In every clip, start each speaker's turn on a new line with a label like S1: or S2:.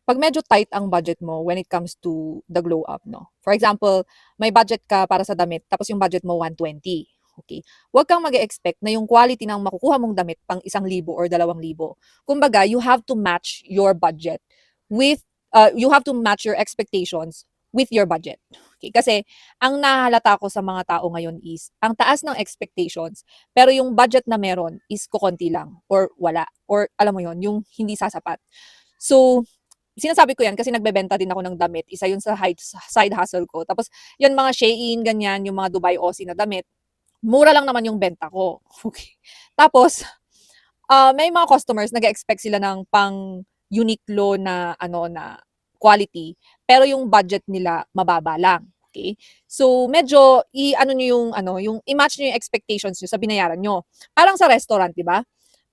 S1: 'pag medyo tight ang budget mo when it comes to the glow up 'no. For example, may budget ka para sa damit tapos yung budget mo 120, okay. Huwag kang mag-e-expect na yung quality ng makukuha mong damit pang 1,000 or 2,000. Kumbaga, you have to match your budget with, you have to match your expectations with your budget. Okay. Kasi ang nahahalata ko sa mga tao ngayon is ang taas ng expectations, pero yung budget na meron is kokonti lang or wala or alam mo yon yung hindi sasapat. So, sinasabi ko 'yan kasi nagbebenta din ako ng damit, isa 'yun sa side hustle ko. Tapos 'yun mga Shein ganyan, yung mga Dubai Aussie na damit, mura lang naman yung benta ko, okey. Tapos, may mga customers nag-e-expect sila ng pang Uniqlo na ano, na quality, pero yung budget nila mababa lang, okey. So, medyo i-ano niyo yung ano, yung i-match niyo yung expectations niyo sa binayaran niyo. Parang sa restaurant, 'di ba?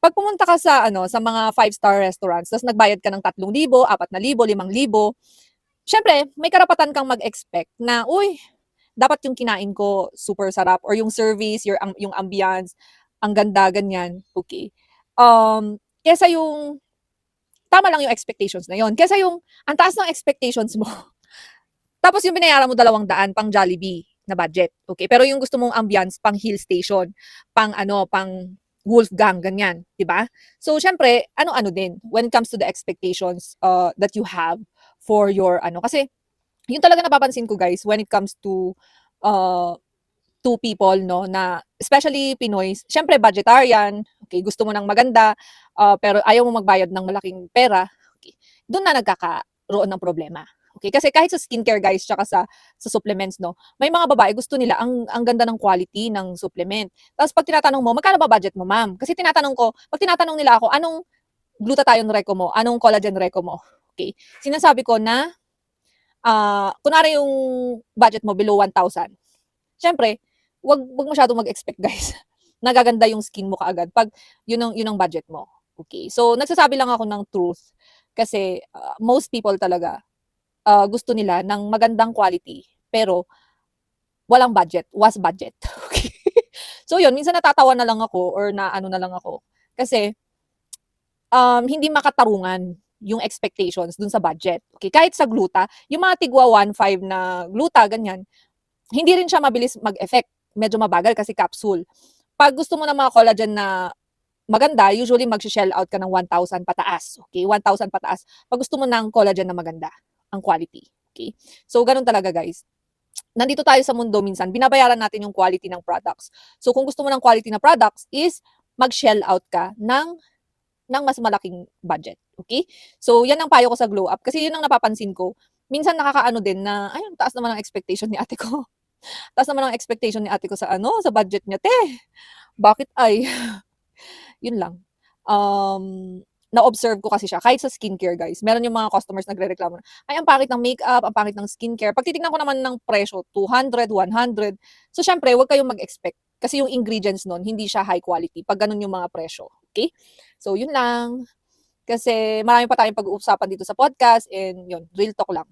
S1: 'Pag pumunta ka sa ano, sa mga five-star restaurants ta's nagbayad ka ng 3,000, 4,000, 5,000, siyempre may karapatan kang mag-expect na, "Uy, dapat yung kinain ko super sarap or yung service, yung ambiance, ang ganda," ganyan, okey. Kaysa yung tama lang yung expectations na yun, kaysa yung ang taas ng expectations mo tapos yung binayaran mo 200 pang Jollibee na budget, okey. Pero yung gusto mong ambiance pang Hill Station, pang ano, pang Wolfgang, ganyan, 'di ba? So siyempre ano-ano din when it comes to the expectations, that you have for your ano kasi yun talaga napapansin ko guys when it comes uh, to people 'no, na especially Pinoys, siyempre budgetarian, okey, gusto mo ng maganda, pero ayaw mo magbayad ng malaking pera, okey. Dun na nagkakaroon ng problema, okey. Kasi kahit sa skincare guys tsaka sa supplements 'no, may mga babae gusto nila ang ganda ng quality ng supplement. Tapos 'pag tinatanong mo, "Magkano ba budget mo ma'am?" Kasi tinatanong ko 'pag tinatanong nila ako, "Anong glutathione reco mo? Anong collagen reco mo?" Okey. Sinasabi ko na, kunwari yung budget mo below 1,000, siyempre wag masyadong mag-expect guys na gaganda yung skin mo kaagad 'pag yun ang budget mo, okey. So, nagsasabi lang ako ng truth kasi, most people talaga, gusto nila ng magandang quality pero walang budget, was budget, okey. So yun, minsan natatawa na lang ako or naano na lang ako kasi, hindi makatarungan yung expectations dun sa budget, okey. Kahit sa gluta, yung mga tigwa 1,500 na gluta ganyan, hindi rin siya mabilis mag-effect, medyo mabagal kasi capsule. 'Pag gusto mo ng mga collagen na maganda, usually magse-shell out ka ng 1,000 pataas, okey, 1,000 pataas 'pag gusto mo ng collagen na maganda, ang quality, okey. So gano'n talaga guys. Nandito tayo sa mundo minsan binabayaran natin yung quality ng products. So kung gusto mo ng quality na products is mag-shell out ka ng mas malaking budget, okey? So 'yan ang payo ko sa glow up kasi 'yun ang napapansin ko, minsan nakakaano din na, "Ay ang taas naman ng expectation ni ate ko." Taas naman ng expectation ni ate ko sa ano, sa budget niya, "Te, bakit ay?" Yun lang. Na-observe ko kasi siya kahit sa skincare guys, meron yung mga customers nagrereklamo na, "Ay ang pangit ng makeup, ang pangit ng skincare." 'Pag titignan ko naman ng presyo, 200, 100. So siyempre huwag kayong mag-expect kasi yung ingredients nun hindi siya high quality 'pag ganun yung mga presyo, okey? So yun lang, kasi marami pa tayong pag-uusapan dito sa podcast and yun, real talk lang.